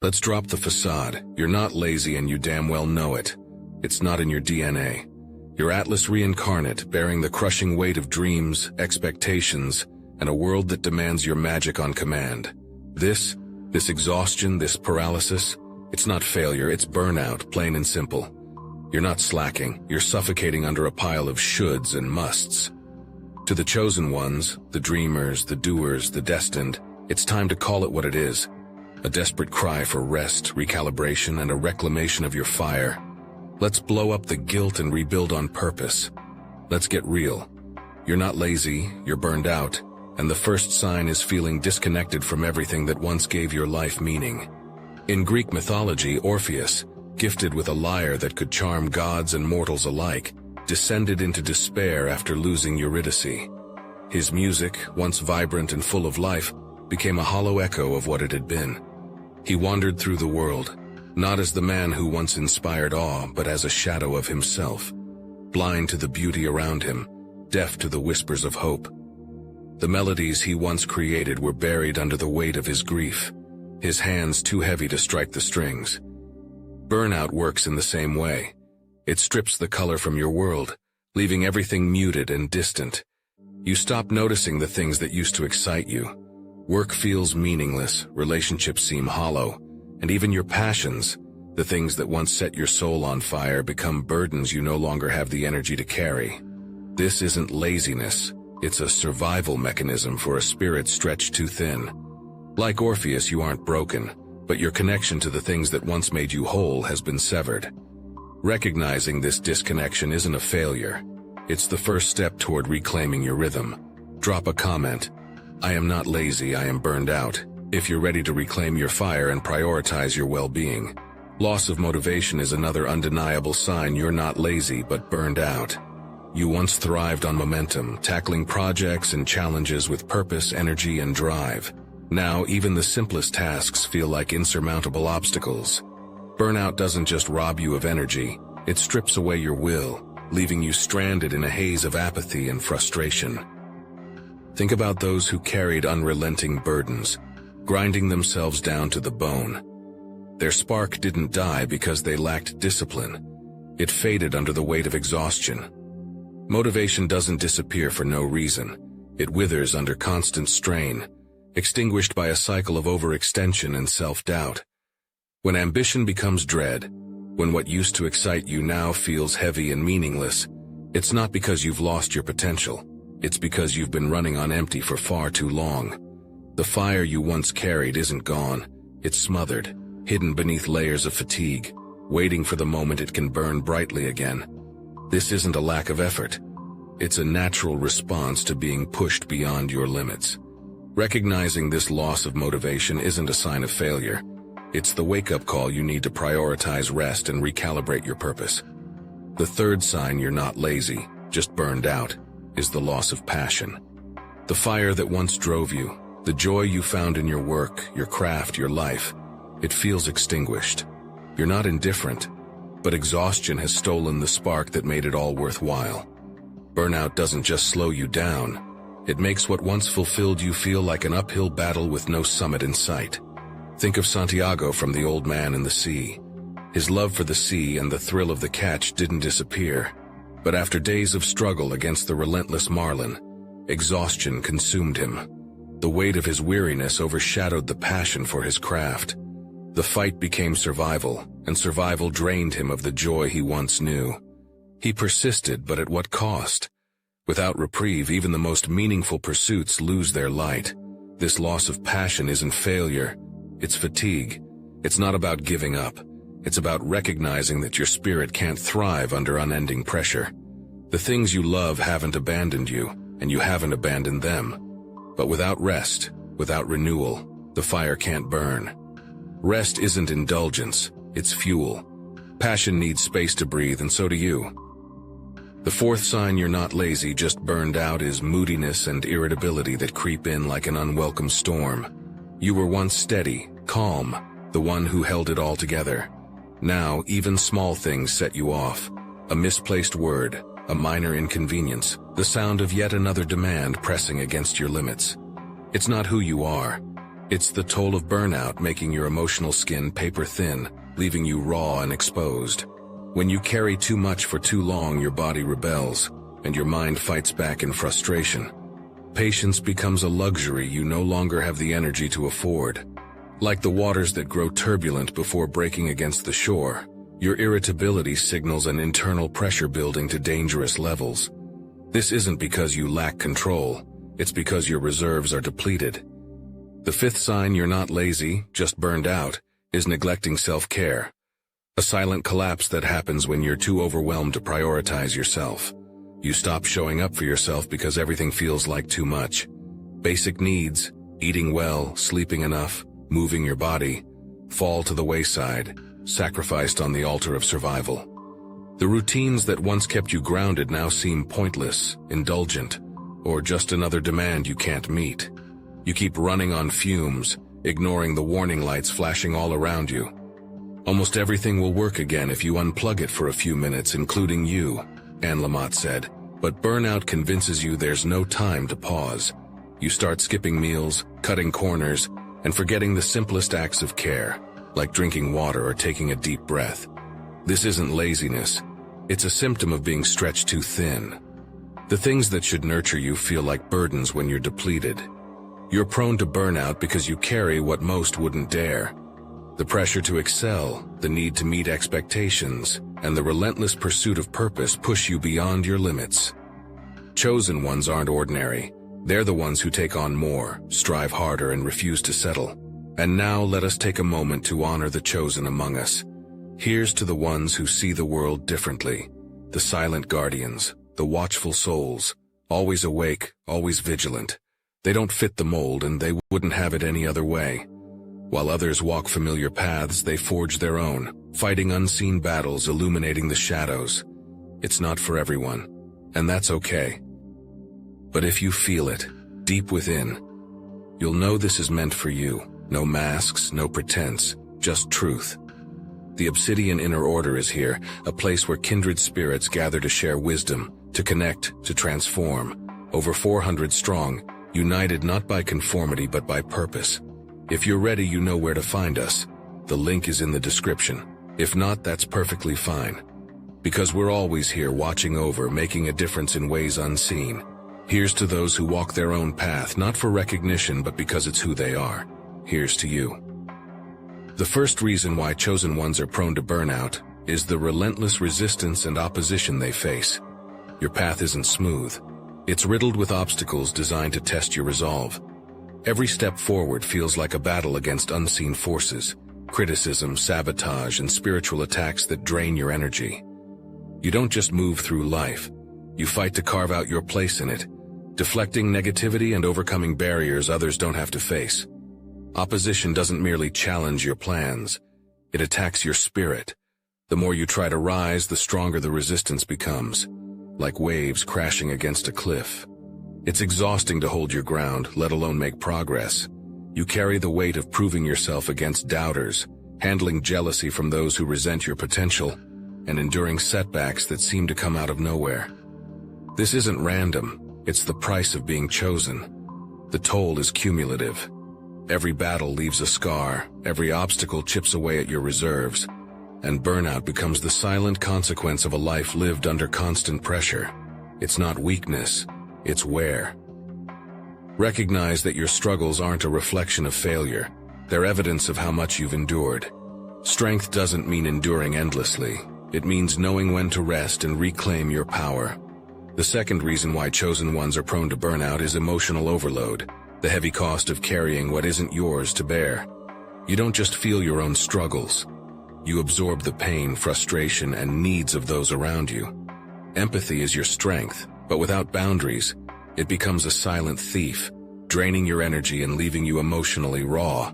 Let's drop the facade. You're not lazy and you damn well know it. It's not in your DNA. You're Atlas reincarnate, bearing the crushing weight of dreams, expectations, and a world that demands your magic on command. This exhaustion, this paralysis, it's not failure, it's burnout, plain and simple. You're not slacking, you're suffocating under a pile of shoulds and musts. To the chosen ones, the dreamers, the doers, the destined, it's time to call it what it is. A desperate cry for rest, recalibration, and a reclamation of your fire. Let's blow up the guilt and rebuild on purpose. Let's get real. You're not lazy, you're burned out, and the first sign is feeling disconnected from everything that once gave your life meaning. In Greek mythology, Orpheus, gifted with a lyre that could charm gods and mortals alike, descended into despair after losing Eurydice. His music, once vibrant and full of life, became a hollow echo of what it had been. He wandered through the world, not as the man who once inspired awe, but as a shadow of himself, blind to the beauty around him, deaf to the whispers of hope. The melodies he once created were buried under the weight of his grief, his hands too heavy to strike the strings. Burnout works in the same way. It strips the color from your world, leaving everything muted and distant. You stop noticing the things that used to excite you. Work feels meaningless, relationships seem hollow, and even your passions, the things that once set your soul on fire, become burdens you no longer have the energy to carry. This isn't laziness, it's a survival mechanism for a spirit stretched too thin. Like Orpheus, you aren't broken, but your connection to the things that once made you whole has been severed. Recognizing this disconnection isn't a failure. It's the first step toward reclaiming your rhythm. Drop a comment. I am not lazy, I am burned out, if you're ready to reclaim your fire and prioritize your well-being. Loss of motivation is another undeniable sign you're not lazy but burned out. You once thrived on momentum, tackling projects and challenges with purpose, energy, and drive. Now, even the simplest tasks feel like insurmountable obstacles. Burnout doesn't just rob you of energy, it strips away your will, leaving you stranded in a haze of apathy and frustration. Think about those who carried unrelenting burdens, grinding themselves down to the bone. Their spark didn't die because they lacked discipline. It faded under the weight of exhaustion. Motivation doesn't disappear for no reason. It withers under constant strain, extinguished by a cycle of overextension and self-doubt. When ambition becomes dread, when what used to excite you now feels heavy and meaningless, it's not because you've lost your potential. It's because you've been running on empty for far too long. The fire you once carried isn't gone. It's smothered, hidden beneath layers of fatigue, waiting for the moment it can burn brightly again. This isn't a lack of effort. It's a natural response to being pushed beyond your limits. Recognizing this loss of motivation isn't a sign of failure. It's the wake-up call you need to prioritize rest and recalibrate your purpose. The third sign you're not lazy, just burned out, is the loss of passion. The fire that once drove you, the joy you found in your work, your craft, your life, it feels extinguished. You're not indifferent, but exhaustion has stolen the spark that made it all worthwhile. Burnout doesn't just slow you down, it makes what once fulfilled you feel like an uphill battle with no summit in sight. Think of Santiago from The Old Man and the Sea. His love for the sea and the thrill of the catch didn't disappear, but after days of struggle against the relentless marlin, exhaustion consumed him. The weight of his weariness overshadowed the passion for his craft. The fight became survival, and survival drained him of the joy he once knew. He persisted, but at what cost? Without reprieve, even the most meaningful pursuits lose their light. This loss of passion isn't failure, it's fatigue. It's not about giving up. It's about recognizing that your spirit can't thrive under unending pressure. The things you love haven't abandoned you, and you haven't abandoned them. But without rest, without renewal, the fire can't burn. Rest isn't indulgence, it's fuel. Passion needs space to breathe, and so do you. The fourth sign you're not lazy, just burned out, is moodiness and irritability that creep in like an unwelcome storm. You were once steady, calm, the one who held it all together. Now, even small things set you off. A misplaced word, a minor inconvenience, the sound of yet another demand pressing against your limits. It's not who you are. It's the toll of burnout making your emotional skin paper thin, leaving you raw and exposed. When you carry too much for too long, your body rebels, and your mind fights back in frustration. Patience becomes a luxury you no longer have the energy to afford. Like the waters that grow turbulent before breaking against the shore, your irritability signals an internal pressure building to dangerous levels. This isn't because you lack control, it's because your reserves are depleted. The fifth sign you're not lazy, just burned out, is neglecting self-care. A silent collapse that happens when you're too overwhelmed to prioritize yourself. You stop showing up for yourself because everything feels like too much. Basic needs, eating well, sleeping enough, moving your body, fall to the wayside, sacrificed on the altar of survival. The routines that once kept you grounded now seem pointless, indulgent, or just another demand you can't meet. You keep running on fumes, ignoring the warning lights flashing all around you. Almost everything will work again if you unplug it for a few minutes, including you, Anne Lamott said, but burnout convinces you there's no time to pause. You start skipping meals, cutting corners, and forgetting the simplest acts of care, like drinking water or taking a deep breath. This isn't laziness. It's a symptom of being stretched too thin. The things that should nurture you feel like burdens when you're depleted. You're prone to burnout because you carry what most wouldn't dare. The pressure to excel, the need to meet expectations, and the relentless pursuit of purpose push you beyond your limits. Chosen ones aren't ordinary. They're the ones who take on more, strive harder, and refuse to settle. And now let us take a moment to honor the chosen among us. Here's to the ones who see the world differently. The silent guardians, the watchful souls, always awake, always vigilant. They don't fit the mold, and they wouldn't have it any other way. While others walk familiar paths, they forge their own, fighting unseen battles, illuminating the shadows. It's not for everyone, and that's okay. But if you feel it, deep within, you'll know this is meant for you. No masks, no pretense, just truth. The Obsidian Inner Order is here, a place where kindred spirits gather to share wisdom, to connect, to transform. Over 400 strong, united not by conformity but by purpose. If you're ready, you know where to find us. The link is in the description. If not, that's perfectly fine. Because we're always here, watching over, making a difference in ways unseen. Here's to those who walk their own path, not for recognition but because it's who they are. Here's to you. The first reason why chosen ones are prone to burnout is the relentless resistance and opposition they face. Your path isn't smooth. It's riddled with obstacles designed to test your resolve. Every step forward feels like a battle against unseen forces, criticism, sabotage, and spiritual attacks that drain your energy. You don't just move through life. You fight to carve out your place in it, deflecting negativity and overcoming barriers others don't have to face. Opposition doesn't merely challenge your plans. It attacks your spirit. The more you try to rise, the stronger the resistance becomes, like waves crashing against a cliff. It's exhausting to hold your ground, let alone make progress. You carry the weight of proving yourself against doubters, handling jealousy from those who resent your potential, and enduring setbacks that seem to come out of nowhere. This isn't random, it's the price of being chosen. The toll is cumulative. Every battle leaves a scar, every obstacle chips away at your reserves, and burnout becomes the silent consequence of a life lived under constant pressure. It's not weakness, it's wear. Recognize that your struggles aren't a reflection of failure, they're evidence of how much you've endured. Strength doesn't mean enduring endlessly, it means knowing when to rest and reclaim your power. The second reason why chosen ones are prone to burnout is emotional overload, the heavy cost of carrying what isn't yours to bear. You don't just feel your own struggles. You absorb the pain, frustration, and needs of those around you. Empathy is your strength, but without boundaries, it becomes a silent thief, draining your energy and leaving you emotionally raw.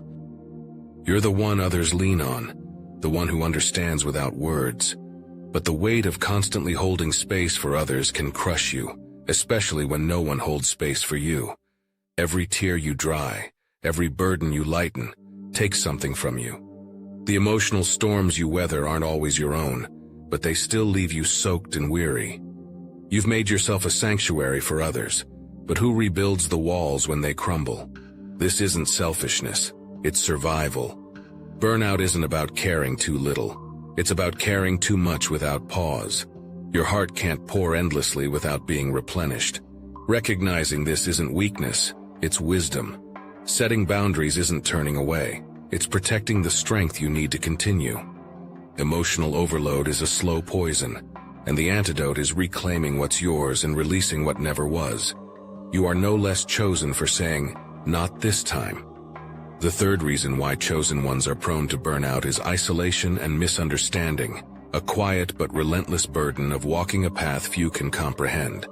You're the one others lean on, the one who understands without words. But the weight of constantly holding space for others can crush you, especially when no one holds space for you. Every tear you dry, every burden you lighten, takes something from you. The emotional storms you weather aren't always your own, but they still leave you soaked and weary. You've made yourself a sanctuary for others, but who rebuilds the walls when they crumble? This isn't selfishness, it's survival. Burnout isn't about caring too little. It's about caring too much without pause. Your heart can't pour endlessly without being replenished. Recognizing this isn't weakness, it's wisdom. Setting boundaries isn't turning away. It's protecting the strength you need to continue. Emotional overload is a slow poison, and the antidote is reclaiming what's yours and releasing what never was. You are no less chosen for saying, "Not this time." The third reason why chosen ones are prone to burnout is isolation and misunderstanding, a quiet but relentless burden of walking a path few can comprehend.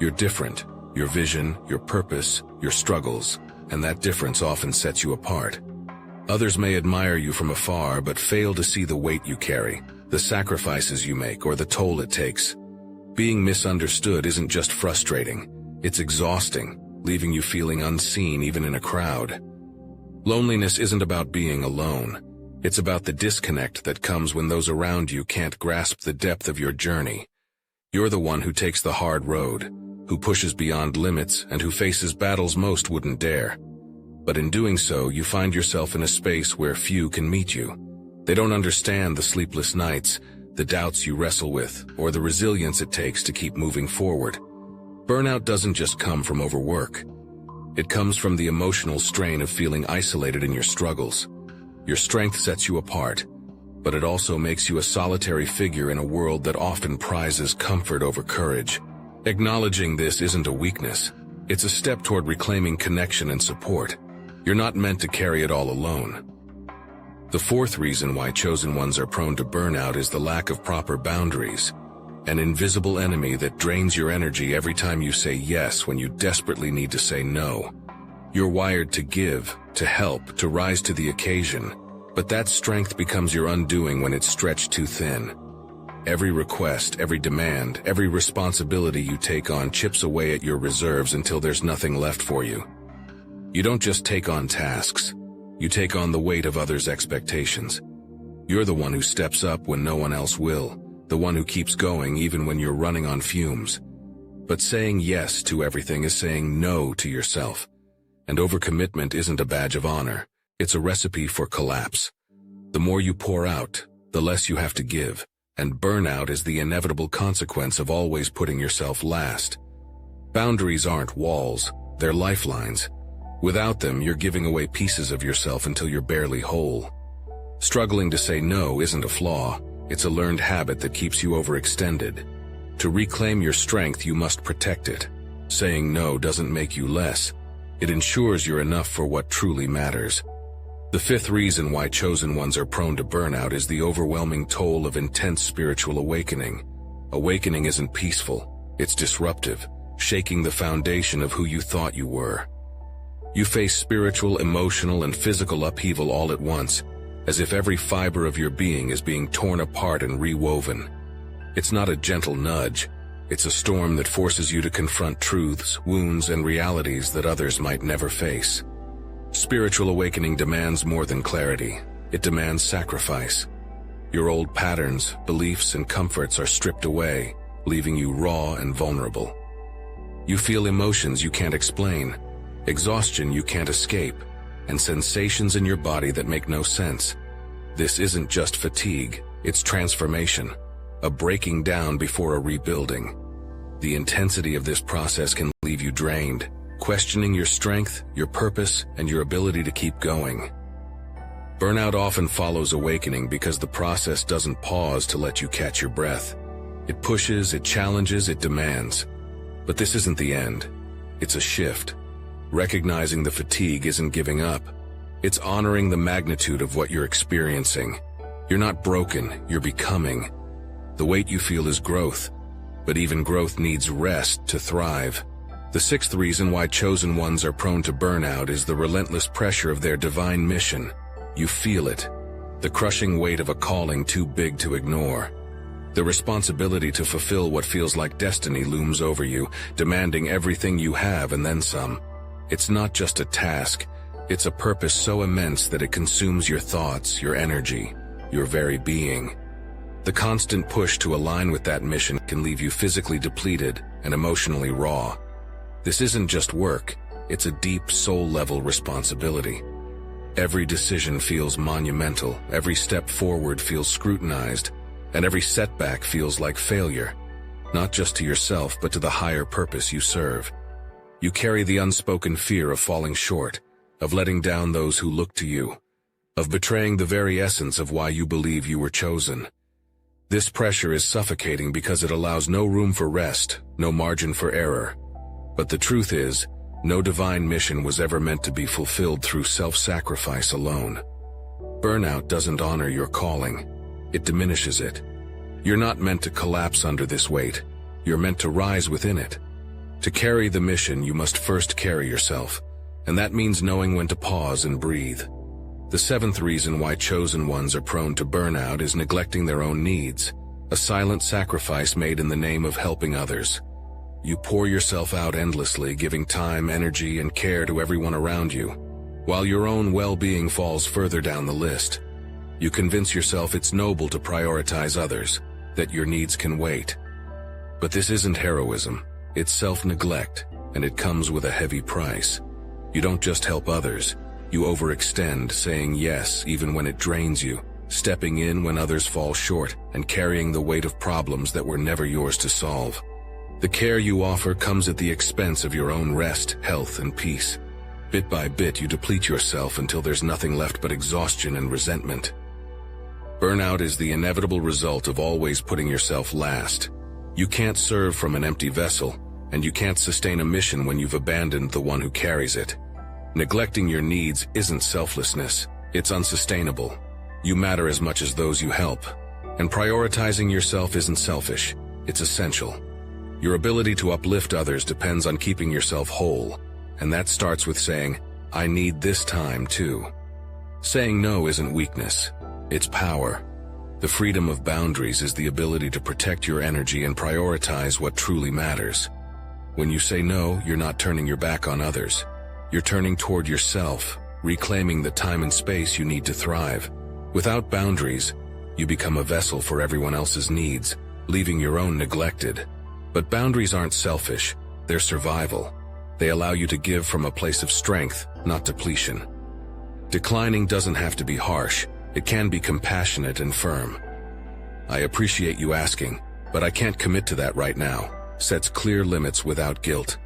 You're different, your vision, your purpose, your struggles, and that difference often sets you apart. Others may admire you from afar but fail to see the weight you carry, the sacrifices you make, or the toll it takes. Being misunderstood isn't just frustrating, it's exhausting, leaving you feeling unseen even in a crowd. Loneliness isn't about being alone. It's about the disconnect that comes when those around you can't grasp the depth of your journey. You're the one who takes the hard road, who pushes beyond limits, and who faces battles most wouldn't dare. But in doing so, you find yourself in a space where few can meet you. They don't understand the sleepless nights, the doubts you wrestle with, or the resilience it takes to keep moving forward. Burnout doesn't just come from overwork. It comes from the emotional strain of feeling isolated in your struggles. Your strength sets you apart, but it also makes you a solitary figure in a world that often prizes comfort over courage. Acknowledging this isn't a weakness. It's a step toward reclaiming connection and support. You're not meant to carry it all alone. The fourth reason why chosen ones are prone to burnout is the lack of proper boundaries. An invisible enemy that drains your energy every time you say yes when you desperately need to say no. You're wired to give, to help, to rise to the occasion, but that strength becomes your undoing when it's stretched too thin. Every request, every demand, every responsibility you take on chips away at your reserves until there's nothing left for you. You don't just take on tasks, you take on the weight of others' expectations. You're the one who steps up when no one else will. The one who keeps going even when you're running on fumes. But saying yes to everything is saying no to yourself. And overcommitment isn't a badge of honor, it's a recipe for collapse. The more you pour out, the less you have to give, and burnout is the inevitable consequence of always putting yourself last. Boundaries aren't walls, they're lifelines. Without them, you're giving away pieces of yourself until you're barely whole. Struggling to say no isn't a flaw. It's a learned habit that keeps you overextended. To reclaim your strength, you must protect it. Saying no doesn't make you less. It ensures you're enough for what truly matters. The fifth reason why chosen ones are prone to burnout is the overwhelming toll of intense spiritual awakening. Awakening isn't peaceful, it's disruptive, shaking the foundation of who you thought you were. You face spiritual, emotional, and physical upheaval all at once, as if every fiber of your being is being torn apart and rewoven. It's not a gentle nudge, it's a storm that forces you to confront truths, wounds, and realities that others might never face. Spiritual awakening demands more than clarity, it demands sacrifice. Your old patterns, beliefs, and comforts are stripped away, leaving you raw and vulnerable. You feel emotions you can't explain, exhaustion you can't escape, and sensations in your body that make no sense. This isn't just fatigue, it's transformation, a breaking down before a rebuilding. The intensity of this process can leave you drained, questioning your strength, your purpose, and your ability to keep going. Burnout often follows awakening because the process doesn't pause to let you catch your breath. It pushes, it challenges, it demands. But this isn't the end. It's a shift. Recognizing the fatigue isn't giving up. It's honoring the magnitude of what you're experiencing. You're not broken, you're becoming. The weight you feel is growth, but even growth needs rest to thrive. The sixth reason why chosen ones are prone to burnout is the relentless pressure of their divine mission. You feel it, the crushing weight of a calling too big to ignore. The responsibility to fulfill what feels like destiny looms over you, demanding everything you have and then some. It's not just a task, it's a purpose so immense that it consumes your thoughts, your energy, your very being. The constant push to align with that mission can leave you physically depleted and emotionally raw. This isn't just work, it's a deep, soul-level responsibility. Every decision feels monumental, every step forward feels scrutinized, and every setback feels like failure, not just to yourself but to the higher purpose you serve. You carry the unspoken fear of falling short, of letting down those who look to you, of betraying the very essence of why you believe you were chosen. This pressure is suffocating because it allows no room for rest, no margin for error. But the truth is, no divine mission was ever meant to be fulfilled through self-sacrifice alone. Burnout doesn't honor your calling. It diminishes it. You're not meant to collapse under this weight. You're meant to rise within it. To carry the mission, you must first carry yourself, and that means knowing when to pause and breathe. The seventh reason why chosen ones are prone to burnout is neglecting their own needs, a silent sacrifice made in the name of helping others. You pour yourself out endlessly, giving time, energy, and care to everyone around you, while your own well-being falls further down the list. You convince yourself it's noble to prioritize others, that your needs can wait. But this isn't heroism, it's self-neglect, and it comes with a heavy price. You don't just help others, you overextend, saying yes even when it drains you, stepping in when others fall short, and carrying the weight of problems that were never yours to solve. The care you offer comes at the expense of your own rest, health, and peace. Bit by bit, you deplete yourself until there's nothing left but exhaustion and resentment. Burnout is the inevitable result of always putting yourself last. You can't serve from an empty vessel, and you can't sustain a mission when you've abandoned the one who carries it. Neglecting your needs isn't selflessness, it's unsustainable. You matter as much as those you help. And prioritizing yourself isn't selfish, it's essential. Your ability to uplift others depends on keeping yourself whole, and that starts with saying, I need this time too. Saying no isn't weakness, it's power. The freedom of boundaries is the ability to protect your energy and prioritize what truly matters. When you say no, you're not turning your back on others. You're turning toward yourself, reclaiming the time and space you need to thrive. Without boundaries, you become a vessel for everyone else's needs, leaving your own neglected. But boundaries aren't selfish, they're survival. They allow you to give from a place of strength, not depletion. Declining doesn't have to be harsh, it can be compassionate and firm. I appreciate you asking, but I can't commit to that right now. Sets clear limits without guilt.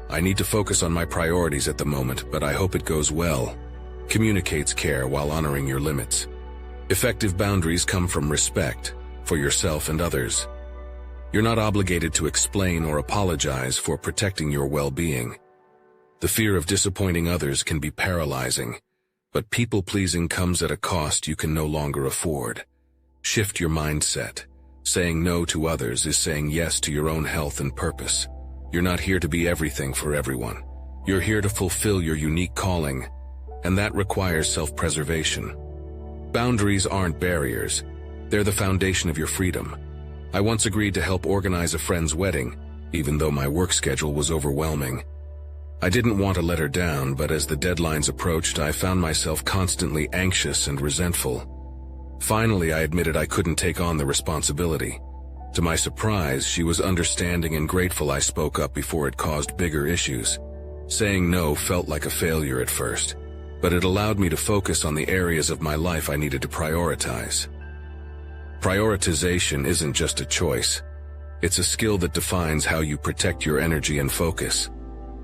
I need to focus on my priorities at the moment, but I hope it goes well. Communicates care while honoring your limits. Effective boundaries come from respect, for yourself and others. You're not obligated to explain or apologize for protecting your well-being. The fear of disappointing others can be paralyzing, but people-pleasing comes at a cost you can no longer afford. Shift your mindset. Saying no to others is saying yes to your own health and purpose. You're not here to be everything for everyone. You're here to fulfill your unique calling, and that requires self-preservation. Boundaries aren't barriers. They're the foundation of your freedom. I once agreed to help organize a friend's wedding, even though my work schedule was overwhelming. I didn't want to let her down, but as the deadlines approached, I found myself constantly anxious and resentful. Finally, I admitted I couldn't take on the responsibility. To my surprise, she was understanding and grateful I spoke up before it caused bigger issues. Saying no felt like a failure at first, but it allowed me to focus on the areas of my life I needed to prioritize. Prioritization isn't just a choice. It's a skill that defines how you protect your energy and focus.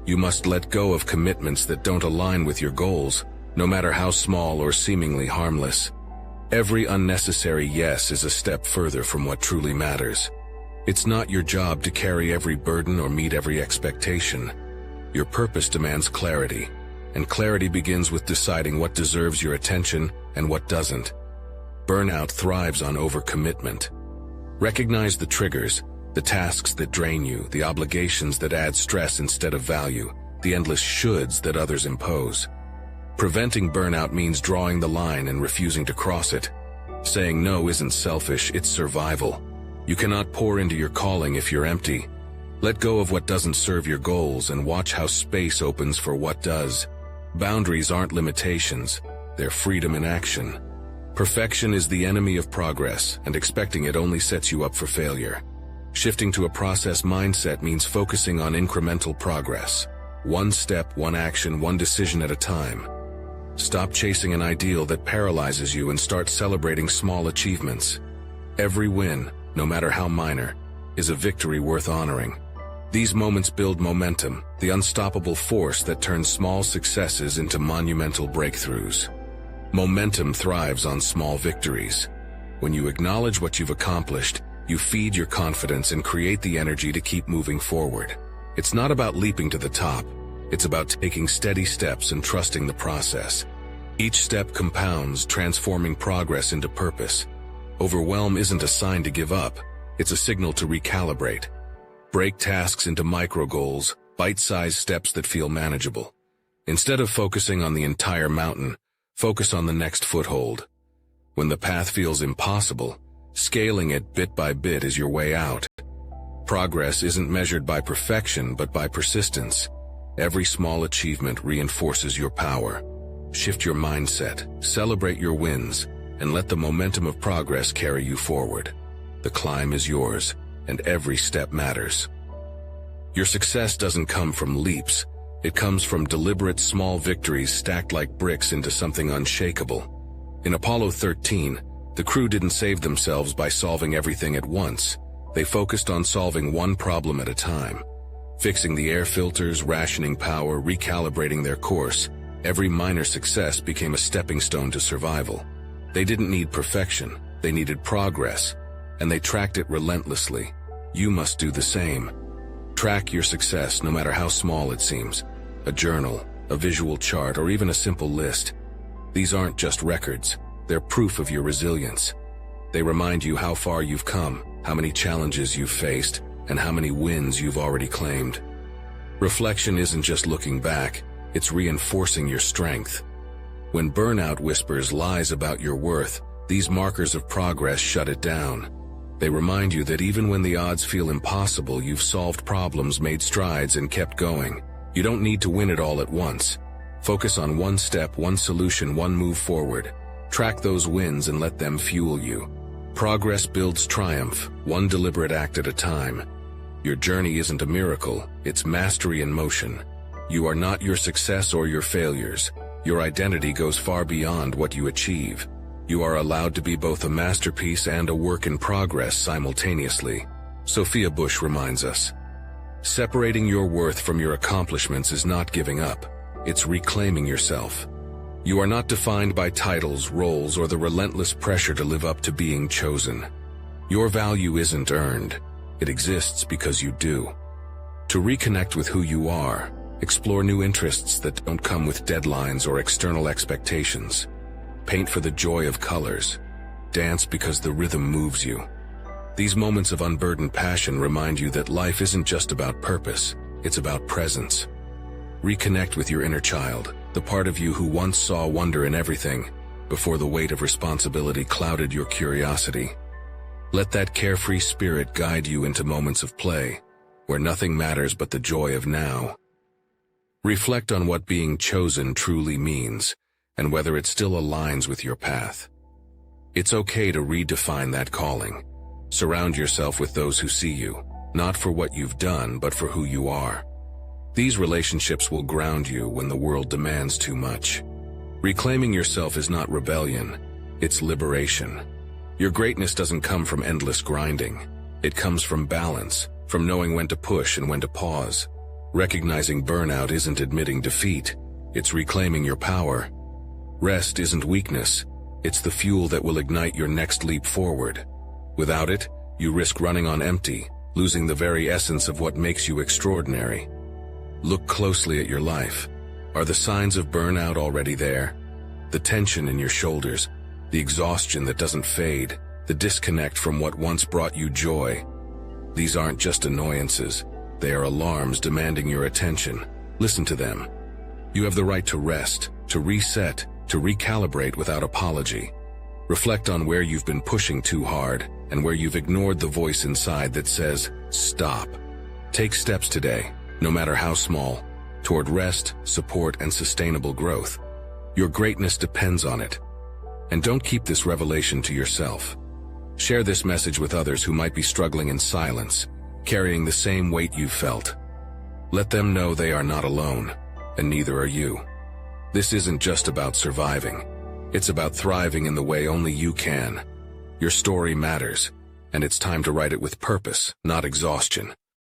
You must let go of commitments that don't align with your goals, no matter how small or seemingly harmless. Every unnecessary yes is a step further from what truly matters. It's not your job to carry every burden or meet every expectation. Your purpose demands clarity, and clarity begins with deciding what deserves your attention and what doesn't. Burnout thrives on overcommitment. Recognize the triggers, the tasks that drain you, the obligations that add stress instead of value, the endless shoulds that others impose. Preventing burnout means drawing the line and refusing to cross it. Saying no isn't selfish, it's survival. You cannot pour into your calling if you're empty. Let go of what doesn't serve your goals and watch how space opens for what does. Boundaries aren't limitations, they're freedom in action. Perfection is the enemy of progress, and expecting it only sets you up for failure. Shifting to a process mindset means focusing on incremental progress. One step, one action, one decision at a time. Stop chasing an ideal that paralyzes you and start celebrating small achievements. Every win, no matter how minor, is a victory worth honoring. These moments build momentum, the unstoppable force that turns small successes into monumental breakthroughs. Momentum thrives on small victories. When you acknowledge what you've accomplished, you feed your confidence and create the energy to keep moving forward. It's not about leaping to the top. It's about taking steady steps and trusting the process. Each step compounds, transforming progress into purpose. Overwhelm isn't a sign to give up. It's a signal to recalibrate. Break tasks into micro-goals, bite-sized steps that feel manageable. Instead of focusing on the entire mountain, focus on the next foothold. When the path feels impossible, scaling it bit by bit is your way out. Progress isn't measured by perfection, but by persistence. Every small achievement reinforces your power. Shift your mindset, celebrate your wins, and let the momentum of progress carry you forward. The climb is yours, and every step matters. Your success doesn't come from leaps. It comes from deliberate small victories stacked like bricks into something unshakable. In Apollo 13, the crew didn't save themselves by solving everything at once. They focused on solving one problem at a time. Fixing the air filters, rationing power, recalibrating their course. Every minor success became a stepping stone to survival. They didn't need perfection, they needed progress, and they tracked it relentlessly. You must do the same. Track your success, no matter how small it seems. A journal, a visual chart, or even a simple list. These aren't just records, they're proof of your resilience. They remind you how far you've come, how many challenges you've faced, and how many wins you've already claimed. Reflection isn't just looking back, it's reinforcing your strength. When burnout whispers lies about your worth, these markers of progress shut it down. They remind you that even when the odds feel impossible, you've solved problems, made strides, and kept going. You don't need to win it all at once. Focus on one step, one solution, one move forward. Track those wins and let them fuel you. Progress builds triumph, one deliberate act at a time. Your journey isn't a miracle, it's mastery in motion. You are not your success or your failures. Your identity goes far beyond what you achieve. You are allowed to be both a masterpiece and a work in progress simultaneously. Sophia Bush reminds us. Separating your worth from your accomplishments is not giving up. It's reclaiming yourself. You are not defined by titles, roles, or the relentless pressure to live up to being chosen. Your value isn't earned. It exists because you do. To reconnect with who you are, explore new interests that don't come with deadlines or external expectations. Paint for the joy of colors. Dance because the rhythm moves you. These moments of unburdened passion remind you that life isn't just about purpose, it's about presence. Reconnect with your inner child, the part of you who once saw wonder in everything, before the weight of responsibility clouded your curiosity. Let that carefree spirit guide you into moments of play, where nothing matters but the joy of now. Reflect on what being chosen truly means, and whether it still aligns with your path. It's okay to redefine that calling. Surround yourself with those who see you, not for what you've done, but for who you are. These relationships will ground you when the world demands too much. Reclaiming yourself is not rebellion, it's liberation. Your greatness doesn't come from endless grinding. It comes from balance, from knowing when to push and when to pause. Recognizing burnout isn't admitting defeat, it's reclaiming your power. Rest isn't weakness, it's the fuel that will ignite your next leap forward. Without it, you risk running on empty, losing the very essence of what makes you extraordinary. Look closely at your life. Are the signs of burnout already there? The tension in your shoulders, the exhaustion that doesn't fade, the disconnect from what once brought you joy. These aren't just annoyances, they are alarms demanding your attention. Listen to them. You have the right to rest, to reset, to recalibrate without apology. Reflect on where you've been pushing too hard and where you've ignored the voice inside that says, stop. Take steps today, no matter how small, toward rest, support, and sustainable growth. Your greatness depends on it. And don't keep this revelation to yourself. Share this message with others who might be struggling in silence, carrying the same weight you've felt. Let them know they are not alone, and neither are you. This isn't just about surviving. It's about thriving in the way only you can. Your story matters, and it's time to write it with purpose, not exhaustion.